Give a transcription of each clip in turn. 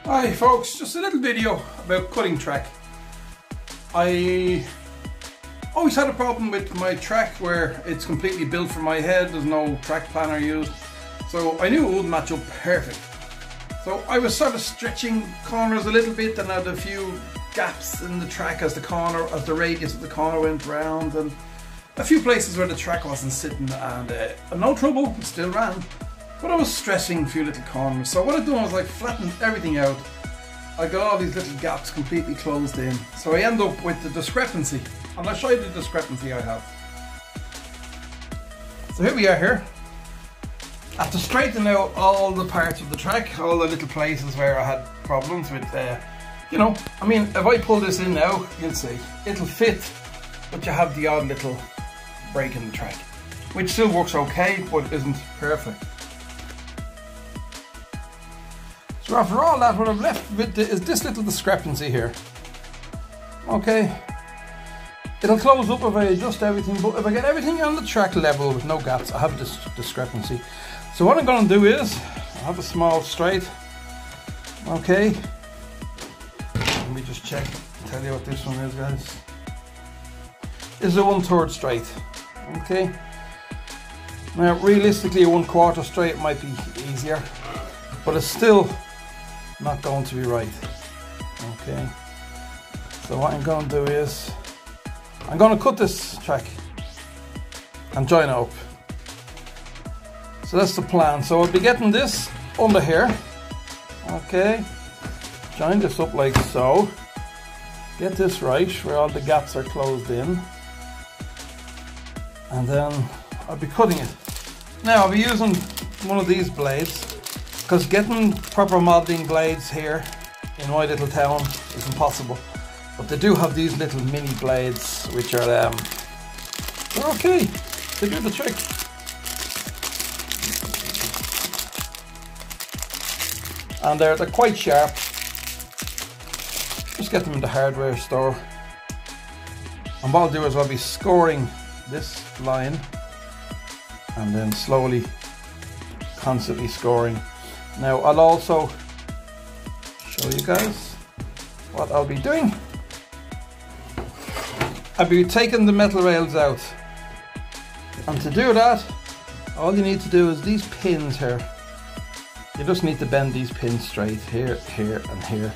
Hi folks, just a little video about cutting track. I always had a problem with my track where it's completely built for my head, there's no track planner used. So I knew it would match up perfect. So I was sort of stretching corners a little bit and had a few gaps in the track as the radius of the corner went round, and a few places where the track wasn't sitting, and no trouble, it still ran. But I was stressing a few little corners, so what I done was I flattened everything out. I got all these little gaps completely closed in, so I end up with the discrepancy, and I'll show you the discrepancy I have. So here we are here. After straightening out all the parts of the track, all the little places where I had problems with, you know, I mean, if I pull this in now, you'll see, it'll fit, but you have the odd little break in the track, which still works okay, but isn't perfect. So after all that, what I'm left with is this little discrepancy here. Okay, it'll close up if I adjust everything, but if I get everything on the track level with no gaps, I have this discrepancy. So what I'm going to do is, I have a small straight. Okay, let me just check, tell you what this one is, guys. This is a 1/3 straight. Okay, now realistically a 1/4 straight might be easier, but it's still not going to be right. Okay, so what I'm going to do is I'm going to cut this track and join it up. So that's the plan. So I'll be getting this under here. Okay, join this up like so, get this right where all the gaps are closed in, and then I'll be cutting it. Now I'll be using one of these blades, because getting proper modeling blades here in my little town is impossible. But they do have these little mini blades which are they're okay, they do the trick. And they're quite sharp. Just get them in the hardware store. And what I'll do is I'll be scoring this line and then slowly, constantly scoring. Now I'll also show you guys what I'll be doing. I'll be taking the metal rails out, and to do that all you need to do is these pins here. You just need to bend these pins straight here, here and here,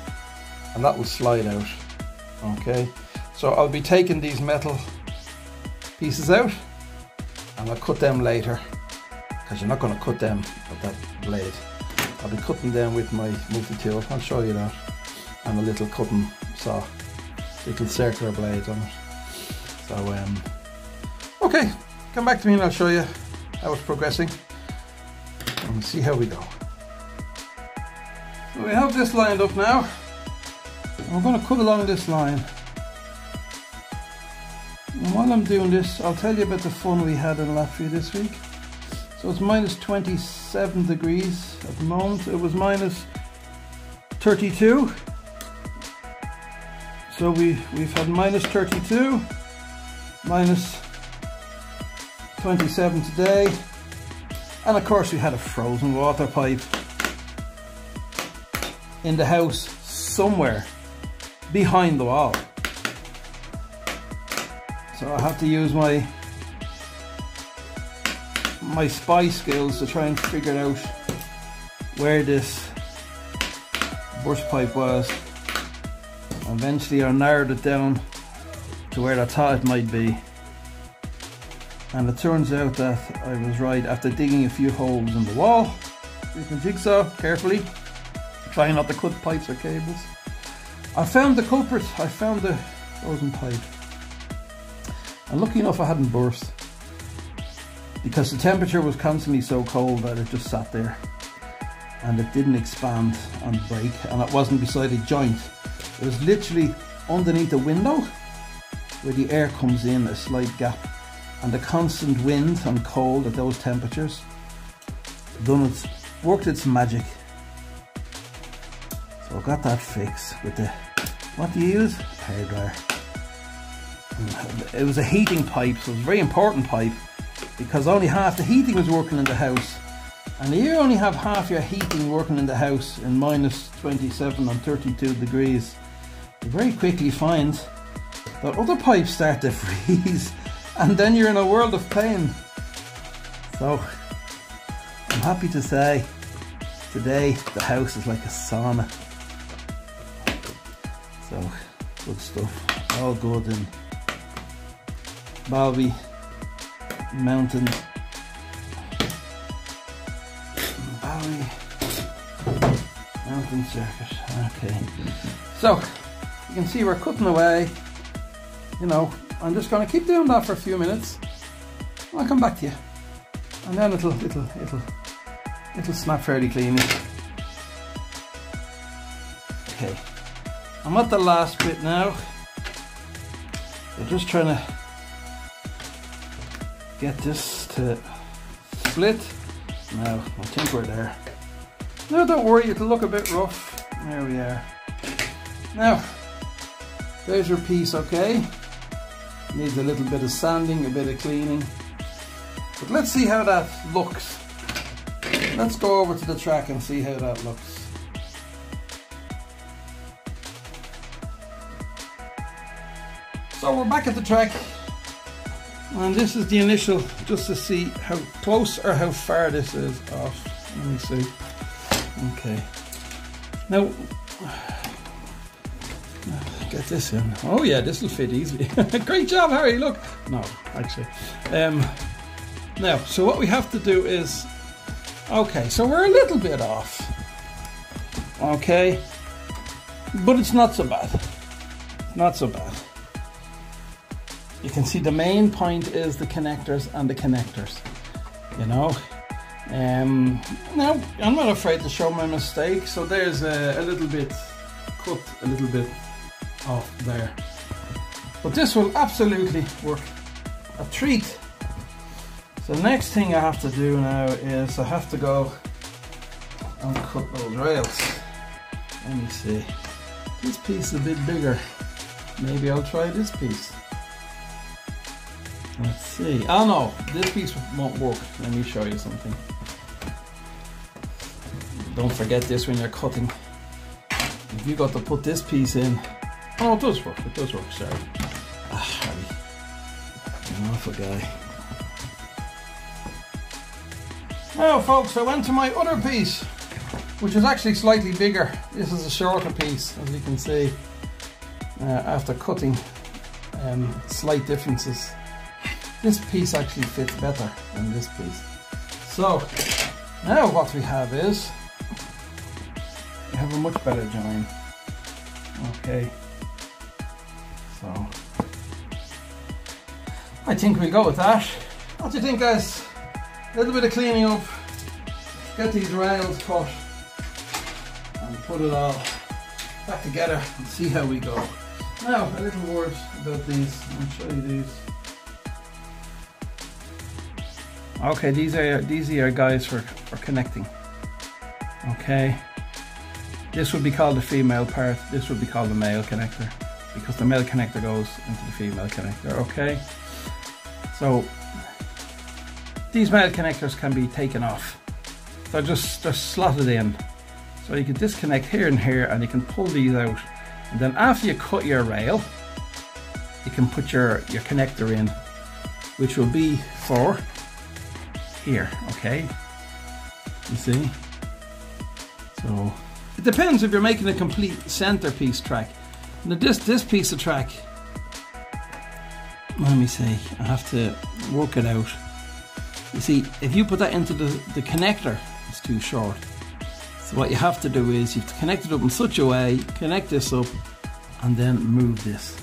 and that will slide out. Okay, so I'll be taking these metal pieces out and I'll cut them later, because you're not going to cut them with that blade. I'll be cutting them with my multi-tool, I'll show you that, and a little cutting saw, little circular blades on it. So okay, come back to me and I'll show you how it's progressing and see how we go. So we have this lined up now. We're going to cut along this line. And while I'm doing this, I'll tell you about the fun we had in Latvia this week. So it's minus 27 degrees at the moment. It was minus 32. So we've had minus 32, minus 27 today. And of course we had a frozen water pipe in the house somewhere behind the wall. So I have to use my spy skills to try and figure out where this burst pipe was. Eventually I narrowed it down to where I thought it might be, and it turns out that I was right after digging a few holes in the wall with my jigsaw carefully, trying not to cut pipes or cables. I found the culprit, I found the frozen pipe, and lucky enough I hadn't burst, because the temperature was constantly so cold that it just sat there and it didn't expand and break, and it wasn't beside a joint. It was literally underneath the window where the air comes in, a slight gap, and the constant wind and cold at those temperatures worked its magic. So I got that fixed with the, what do you use? Hairdryer. It was a heating pipe, so it was a very important pipe, because only half the heating was working in the house, And you only have half your heating working in the house in minus 27 and 32 degrees, you very quickly find that other pipes start to freeze, and then you're in a world of pain. So I'm happy to say today the house is like a sauna. So good stuff, all good in Balby Mountain. Mountain circuit. Okay, so you can see we're cutting away. You know, I'm just going to keep doing that for a few minutes. I'll come back to you, and then it'll snap fairly cleanly. Okay, I'm at the last bit now. We're just trying to get this to split. Now, I think we're there. No, don't worry, it'll look a bit rough. There we are. Now, there's your piece, okay? Needs a little bit of sanding, a bit of cleaning. But let's see how that looks. Let's go over to the track and see how that looks. So we're back at the track. And this is the initial, just to see how close or how far this is off. Let me see. Okay. Now, get this in. Oh yeah, this will fit easily. Great job, Harry, look. No, actually. Now, so what we have to do is, okay, so we're a little bit off. Okay. But it's not so bad. Not so bad. You can see the main point is the connectors and the connectors, you know. Now, I'm not afraid to show my mistake. So there's a little bit cut, a little bit off there. But this will absolutely work a treat. So the next thing I have to do now is I have to go and cut those rails. Let me see. This piece is a bit bigger. Maybe I'll try this piece. Let's see. Oh no, this piece won't work. Let me show you something. Don't forget this when you're cutting. If you got to put this piece in. Oh, it does work. It does work. Sorry. Ah, Harry. You're an awful guy. Now, folks, I went to my other piece, which is actually slightly bigger. This is a shorter piece, as you can see. After cutting slight differences. This piece actually fits better than this piece. So now what we have is we have a much better join. Okay, so I think we'll go with that. What do you think, guys? A little bit of cleaning up, get these rails cut and put it all back together and see how we go. Now a little word about these. I'll show you these. Okay, these are guys for connecting. Okay, this would be called the female part, this would be called the male connector, because the male connector goes into the female connector. Okay, so these male connectors can be taken off. They're just slotted in, so you can disconnect here and here, and you can pull these out, and then after you cut your rail, you can put your connector in, which will be for here. Okay, you see. So it depends if you're making a complete centerpiece track. Now this piece of track, let me see, I have to work it out. You see, if you put that into the connector, it's too short. So what you have to do is you have to connect it up in such a way, connect this up, and then move this.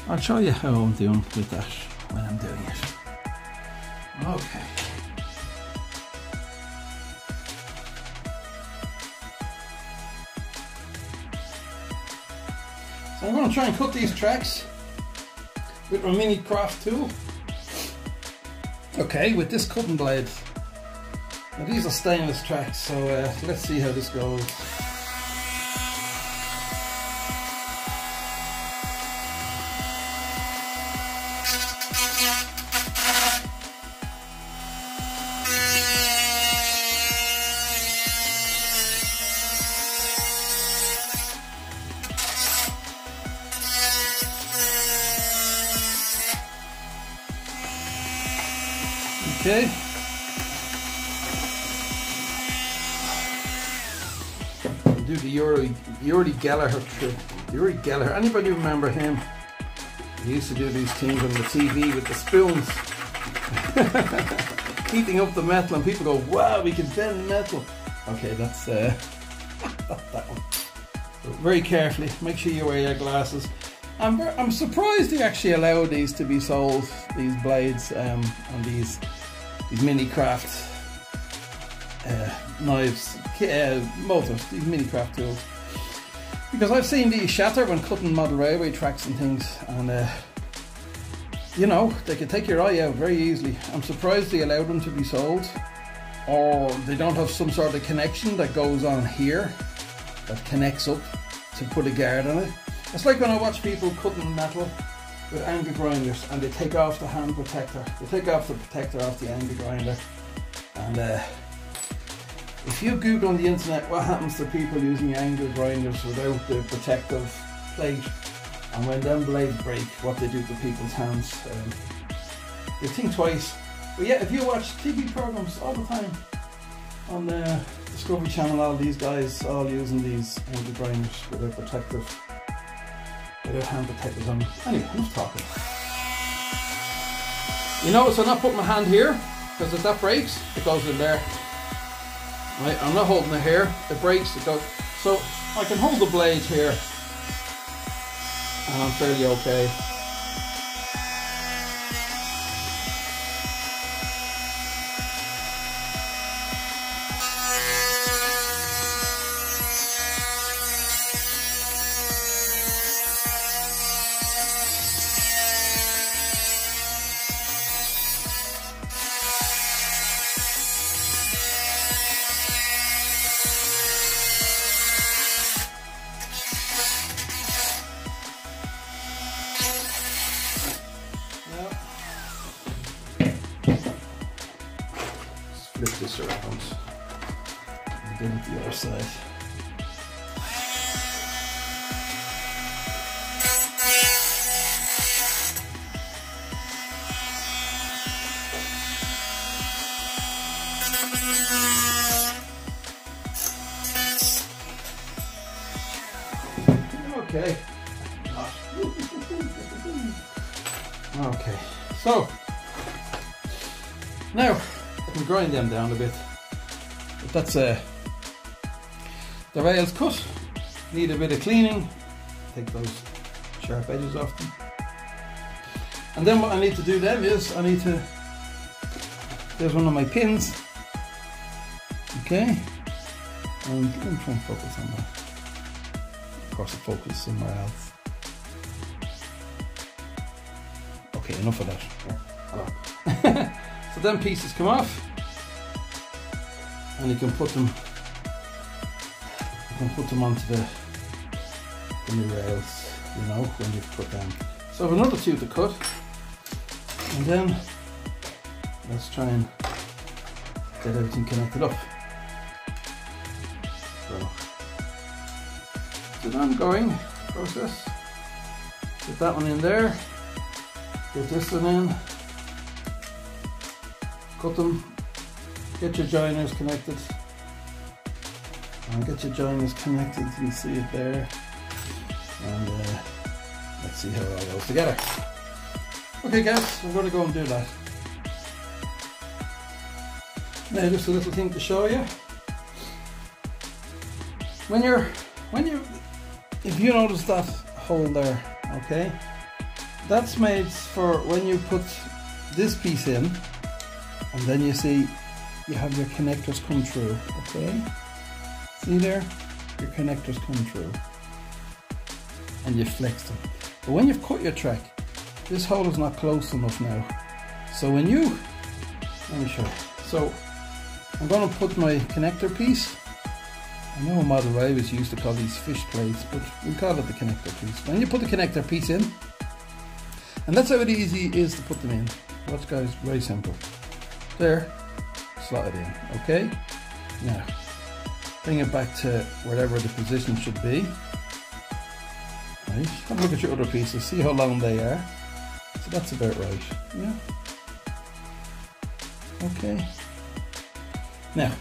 I'll show you how I'm doing with that when I'm doing it. Okay. So I'm going to try and cut these tracks with my mini craft tool. Okay, with this cutting blade. Now these are stainless tracks, so let's see how this goes. Okay. Do the Yuri Geller trick. Yuri Geller. Anybody remember him? He used to do these things on the TV with the spoons. Heating up the metal, and people go, wow, we can bend metal. Okay, that's that one. So very carefully, make sure you wear your glasses. I'm surprised they actually allow these to be sold, these blades, on these mini craft knives, motors, these mini craft tools. Because I've seen these shatter when cutting model railway tracks and things, and you know, they can take your eye out very easily. I'm surprised they allow them to be sold, or they don't have some sort of connection that goes on here that connects up to put a guard on it. It's like when I watch people cutting metal with angle grinders and they take off the hand protector. They take off the protector off the angle grinder, and if you Google on the internet what happens to people using angle grinders without the protective plate, and when them blades break, what they do to people's hands, you think twice. But yeah, if you watch TV programs all the time on the Discovery Channel, all these guys all using these angle grinders without hand protectors on them. Anyway, enough talking. You notice I'm not putting my hand here, because if that breaks, it goes in there. Right, I'm not holding it here, it breaks, it goes. So I can hold the blade here, and I'm fairly okay. Flip this around and get it the other side. Okay. Okay. So now I can grind them down a bit. But that's the rails cut. Need a bit of cleaning. Take those sharp edges off them. And then what I need to do then is there's one of my pins. Okay. And let me try and focus on that. Of course, the focus somewhere else. Okay, enough of that. Yeah. So then pieces come off, and you can put them onto the new rails, you know, when you've put them. So I have another two to cut, and then let's try and get everything connected up. So it's an ongoing process. Get that one in there, get this one in, cut them, get your joiners connected, and get your joiners connected, you can see it there, and let's see how it all goes together. Okay guys, I'm going to go and do that. Now just a little thing to show you. If you notice that hole there, okay, that's made for when you put this piece in, and then you see you have your connectors come through, okay? See there? Your connectors come through. And you flex them. But when you've cut your track, this hole is not close enough now. So when you, let me show you. So I'm going to put my connector piece. I know Model Railways used to call these fish plates, but we call it the connector piece. When you put the connector piece in, and that's how easy it is to put them in. Watch guys, very simple. There, slot it in, okay? Now, bring it back to wherever the position should be. Right, have a look at your other pieces, see how long they are. So that's about right, yeah? Okay. Now,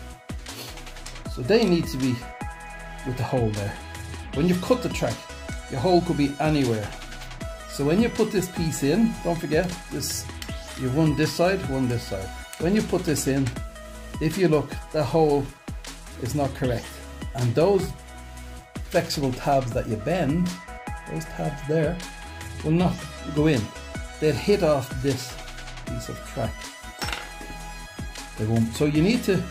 so they need to be with the hole there. When you've cut the track, your hole could be anywhere. So when you put this piece in, don't forget this, you've one this side, one this side. When you put this in, if you look, the hole is not correct. And those flexible tabs that you bend, those tabs there, will not go in. They'll hit off this piece of track. They won't. So you need to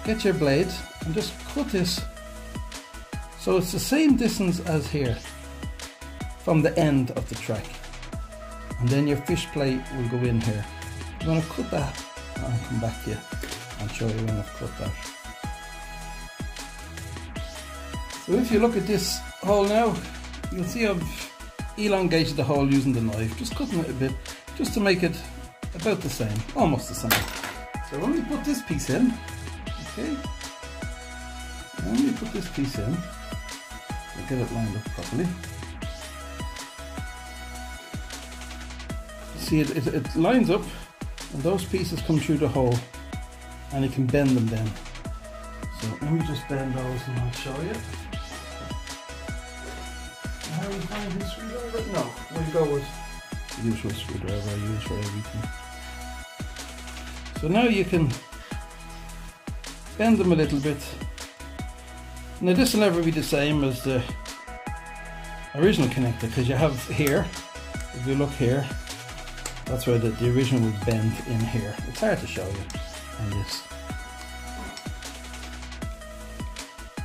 get your blade and just cut this so it's the same distance as here from the end of the track, and then your fish plate will go in here. I'm going to cut that and I'll come back to you and show you when I've cut that. So if you look at this hole now, you'll see I've elongated the hole using the knife, just cutting it a bit just to make it about the same, almost the same. So when we put this piece in, okay, when we put this piece in, we'll get it lined up properly. See, it lines up and those pieces come through the hole and you can bend them then. So let me just bend those and I'll show you. How you find this screwdriver? No, we'll go with the usual screwdriver I use for everything. So now you can bend them a little bit. Now this will never be the same as the original connector, because you have here, if you look here, that's where the original was bent in here. It's hard to show you on this.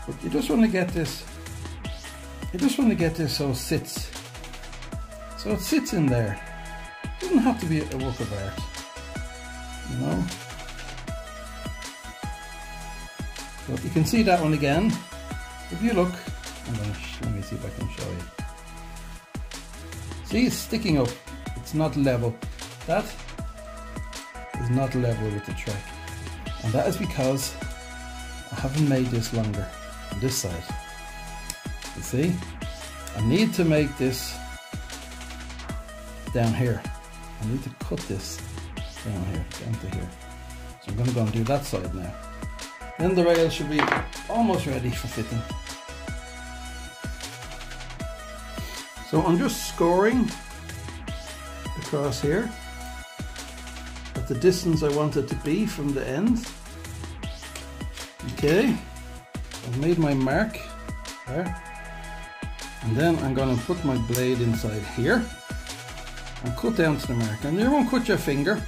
But you just want to get this, so it sits. So it sits in there. It doesn't have to be a work of art, you know. So you can see that one again. If you look, let me see if I can show you. See, it's sticking up. It's not level. That is not level with the track, and that is because I haven't made this longer on this side. You see, I need to make this down here. I need to cut this down here, down to here. So I'm going to go and do that side now. Then the rail should be almost ready for fitting. So I'm just scoring across here at the distance I want it to be from the end. Okay, I've made my mark there, and then I'm going to put my blade inside here and cut down to the mark. And you won't cut your finger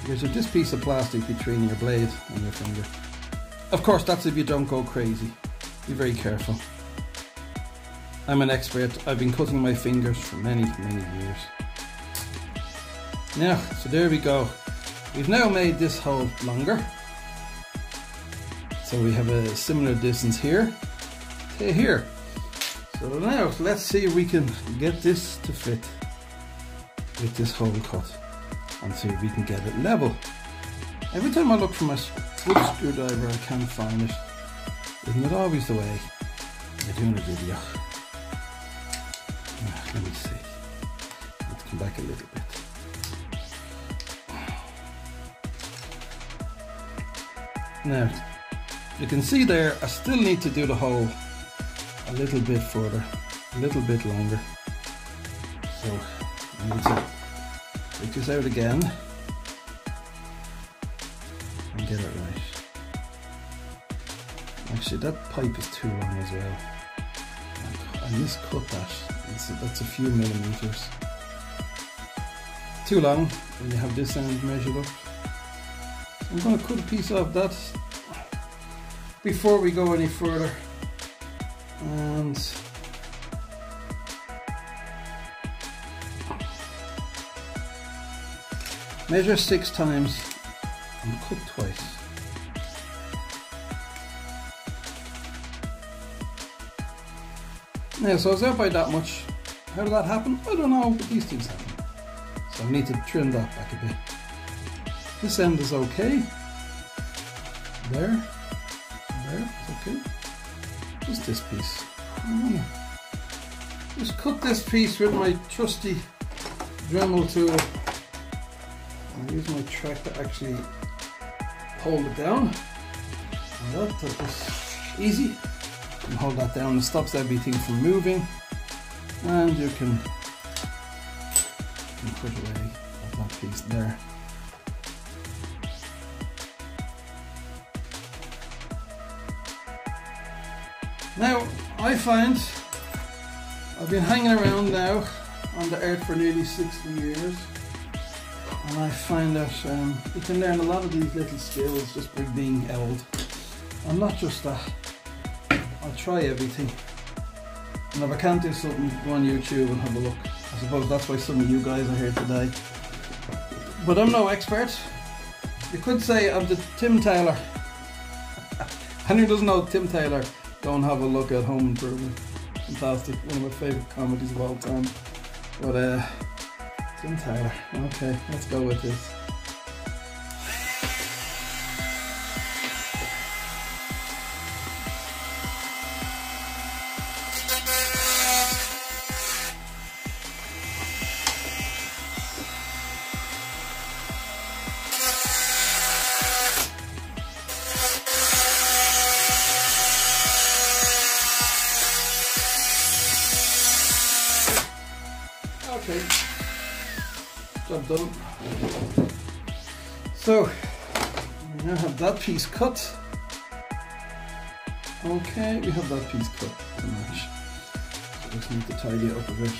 because there's this piece of plastic between your blade and your finger. Of course, that's if you don't go crazy. Be very careful. I'm an expert. I've been cutting my fingers for many years. Now, so there we go. We've now made this hole longer. So we have a similar distance here to here. So now let's see if we can get this to fit with this hole cut and see if we can get it level. Every time I look for my wood screwdriver, I can't find it. Isn't it always the way you're doing a video? Let me see. Let's come back a little bit. Now, you can see there, I still need to do the hole a little bit further, a little bit longer. So I need to take this out again and get it right. Actually, that pipe is too long as well. I miscut that. That's a few millimeters. Too long when you have this end measured up. So I'm going to cut a piece off that before we go any further. And measure 6 times and cut twice. Now, so I was out by that much. How did that happen? I don't know, but these things happen. So I need to trim that back a bit. This end is okay. There. It's okay. Just this piece. Just cut this piece with my trusty Dremel tool. I'll use my track to actually hold it down. And that is easy. You can hold that down, it stops everything from moving. And you can put away that piece there. Now, I find I've been hanging around now on the earth for nearly 60 years, and I find that you can learn a lot of these little skills just by being old. And not just that, I'll try everything. And if I can't do something, go on YouTube and have a look. I suppose that's why some of you guys are here today. But I'm no expert. You could say I'm the Tim Taylor. Anyone who doesn't know Tim Taylor, go and have a look at Home Improvement. Fantastic, one of my favourite comedies of all time. But Tim Taylor, okay, let's go with this. Okay, job done. So, we now have that piece cut. Okay, we have that piece cut to match. So just need to tidy it up a bit.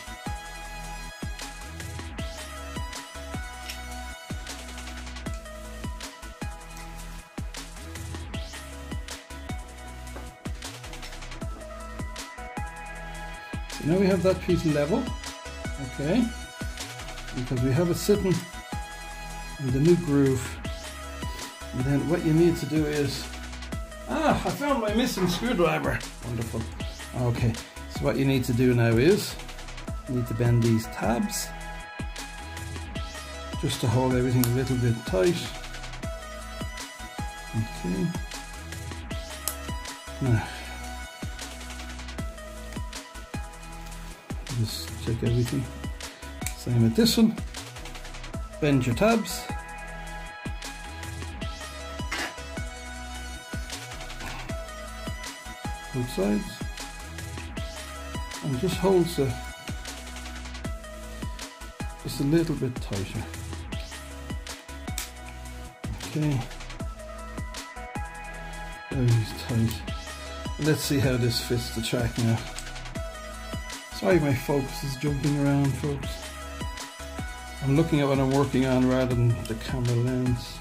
So now we have that piece level. Okay, because we have it sitting in the new groove, and then what you need to do is, I found my missing screwdriver. Wonderful. Okay, so what you need to do now is you need to bend these tabs just to hold everything a little bit tight. Okay, now just check everything. Same with this one. Bend your tabs. Both sides. And just holds it just a little bit tighter. Okay. Very tight. Let's see how this fits the track now. Sorry, my focus is jumping around, folks. I'm looking at what I'm working on rather than the camera lens.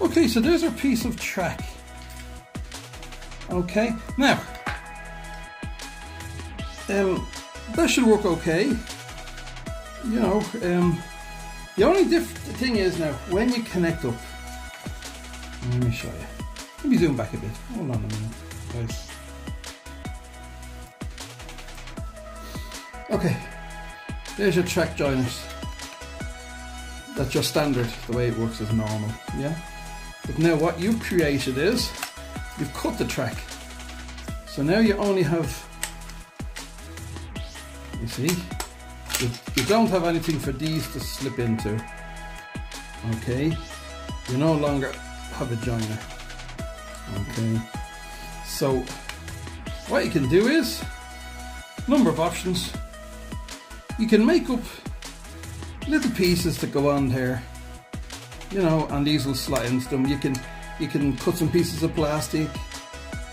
Okay, so there's our piece of track. Okay, now that should work okay. You know, the only thing is now when you connect up. Let me show you. Let me zoom back a bit. Hold on a minute, guys. Okay, there's your track joiners. That's your standard, the way it works is normal, yeah? But now what you've created is, you've cut the track. So now you only have, you see, you don't have anything for these to slip into, okay? You no longer have a joiner, okay? So what you can do is, number of options. You can make up little pieces that go on there, you know, and these will slot into them. You can cut some pieces of plastic.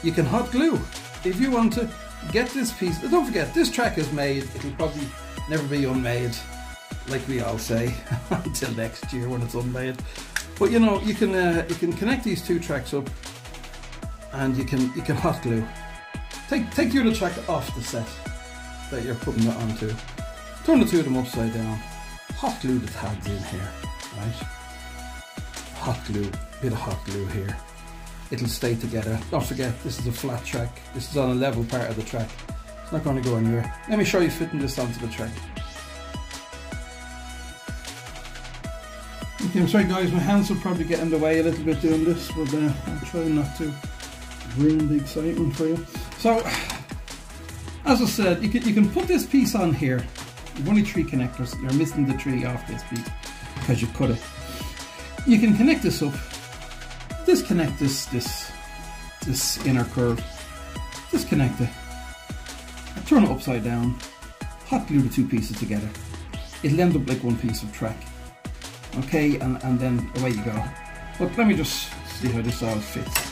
You can hot glue if you want to get this piece. Don't forget, this track is made. It'll probably never be unmade, like we all say, until next year when it's unmade. But you know, you can connect these two tracks up, and you can hot glue. Take the other track off the set that you're putting it onto. Turn the two of them upside down. Hot glue the tabs in here, right? Hot glue, bit of hot glue here. It'll stay together. Don't forget, this is a flat track. This is on a level part of the track. It's not going to go anywhere. Let me show you fitting this onto the track. Okay, I'm sorry guys, my hands will probably get in the way a little bit doing this, but I'll try not to ruin the excitement for you. So, as I said, you can put this piece on here. You've only 3 connectors. You're missing the 3 off this piece because you cut it. You can connect this up disconnect this inner curve. Disconnect it. And turn it upside down. Hot glue the two pieces together. It'll end up like one piece of track. Okay, and then away you go. But let me just see how this all fits.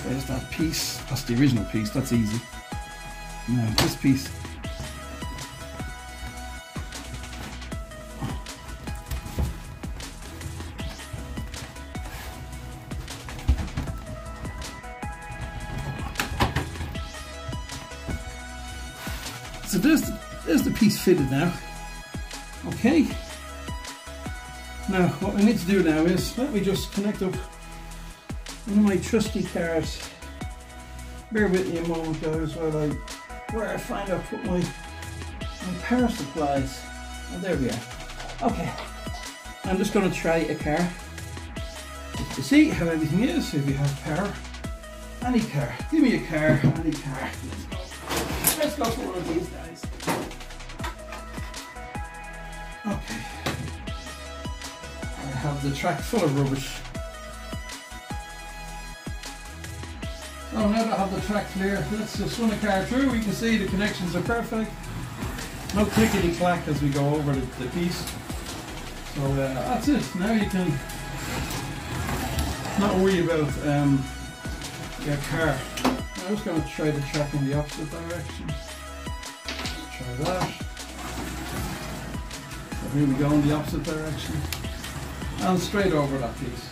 There's that piece. That's the original piece. That's easy. Now this piece. So there's the piece fitted now. Okay. Now what we need to do now is, let me just connect up one of my trusty cars. Bear with me a moment guys while where I find I put my power supplies. Oh, there we are. Okay. I'm just going to try a car just to see how everything is. If you have power, any car. Give me a car, any car. Let's go. Let's go for one of these guys. Okay. I have the track full of rubbish. So now that I have the track clear, let's just run a car through. We can see the connections are perfect. No clickety clack as we go over the piece. So that's it. Now you can not worry about your car. I'm just going to try the track in the opposite direction. Let's try that. So here we go in the opposite direction. And straight over that piece.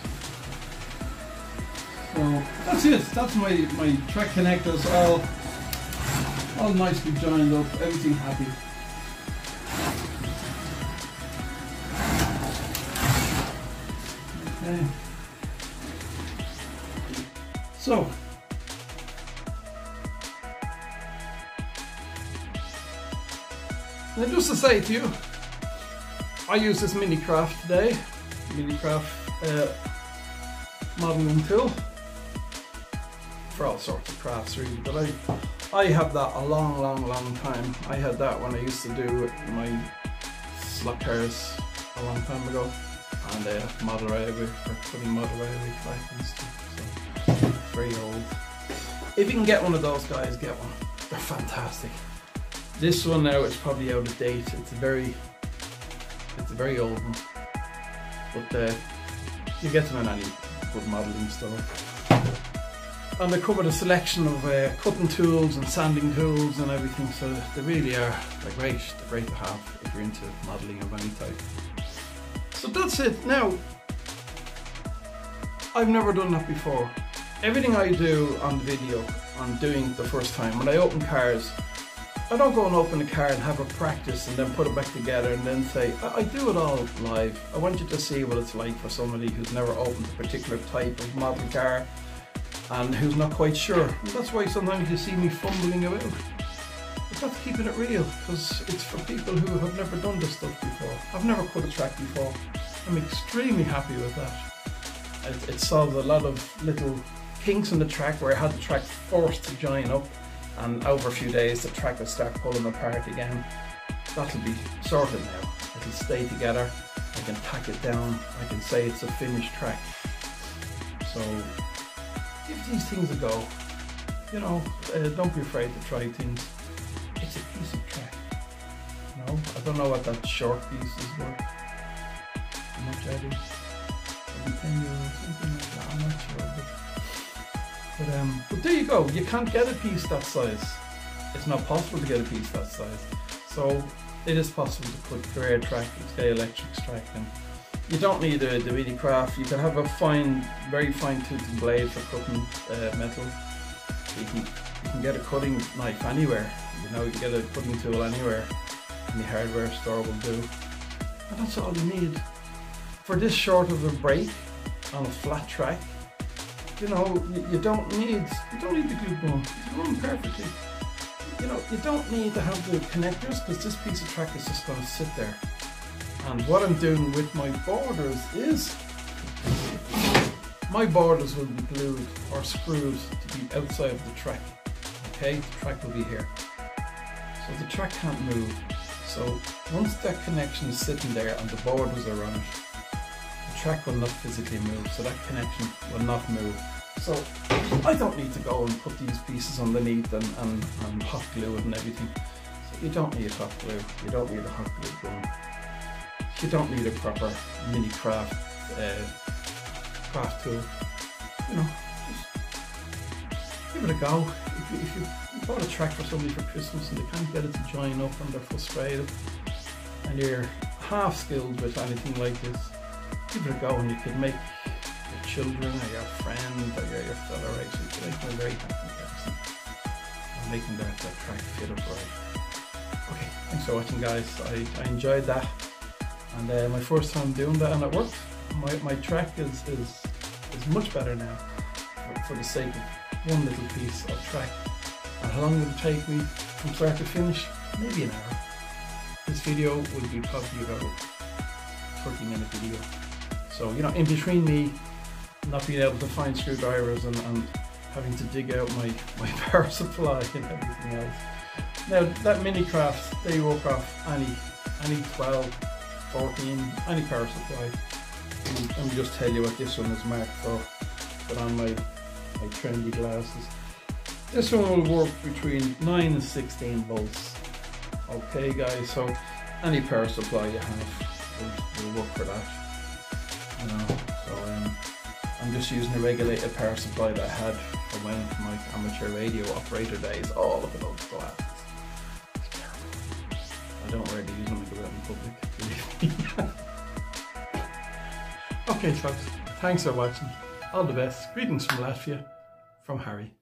So that's it. That's my track connectors all nicely joined up. Everything happy. Okay. So now just to say to you, I use this mini craft today, mini craft modeling tool for all sorts of crafts really, but I have that a long time. I had that when I used to do my slotcars a long time ago, and model railway, for putting model railway track and stuff, so it's very old. If you can get one of those guys, get one. They're fantastic. This one now is probably out of date. It's a very old one, but you get them in any good modelling store. And they come with a selection of cutting tools and sanding tools and everything, so they really are, they're great to have if you're into modelling of any type. So that's it. Now, I've never done that before. Everything I do on the video, I'm doing the first time. When I open cars, I don't go and open a car and have a practice and then put it back together and then say, I do it all live. I want you to see what it's like for somebody who's never opened a particular type of model car and who's not quite sure. And that's why sometimes you see me fumbling about. But that's keeping it real, because it's for people who have never done this stuff before. I've never cut a track before. I'm extremely happy with that. It solves a lot of little kinks in the track where I had the track forced to join up, and over a few days the track will start pulling apart again. That'll be sorted now. It'll stay together. I can tack it down. I can say it's a finished track. So give these things a go. You know, don't be afraid to try things. It's a piece of track. You know, I don't know what that short piece is worth. How much I do? Maybe 10 euros, something like that. I'm not sure. But there you go. You can't get a piece that size. It's not possible to get a piece that size. So it is possible to put Carrera track and scalextric track in. You don't need the mini craft. You can have a very fine toothed blade for cutting metal. You can get a cutting knife anywhere. You know, you can get a cutting tool anywhere. Any hardware store will do. And that's all you need. For this short of a break on a flat track, you know, you don't need the glue gun. You can run perfectly. You know, you don't need to have the connectors, because this piece of track is just going to sit there. And what I'm doing with my borders is, my borders will be glued or screwed to be outside of the track. Okay, the track will be here. So the track can't move. So once that connection is sitting there and the borders are on it, the track will not physically move, so that connection will not move. So I don't need to go and put these pieces underneath and hot glue it and everything. So you don't need hot glue, you don't need a hot glue gun, you don't need a proper mini craft tool. You know, just give it a go. If you bought a track for somebody for Christmas and they can't get it to join up and they're frustrated, and you're half skilled with anything like this, give it a go, and you could make your children or your friend or your fellow racer, you could make them a very happy person and making that track fit up right. Okay, thanks for watching, guys. I enjoyed that, and my first time doing that, and it worked. My track is much better now for the sake of one little piece of track. And how long will it take me from start to finish? Maybe an hour. This video would be probably about 30-minute video. So, you know, in between me not being able to find screwdrivers and having to dig out my power supply and everything else. Now, that mini craft, they work off any 12, 14, any power supply. And let me just tell you what this one is marked for. Put on my trendy glasses. This one will work between 9 and 16 volts. Okay, guys, so any power supply you have will work for that. You know, so I'm just using a regulated power supply that I had from my amateur radio operator days. Oh, look at those glasses. It's terrible. I don't really use them when I go out in public, believe me. Okay, folks, thanks for watching. All the best. Greetings from Latvia, from Harry.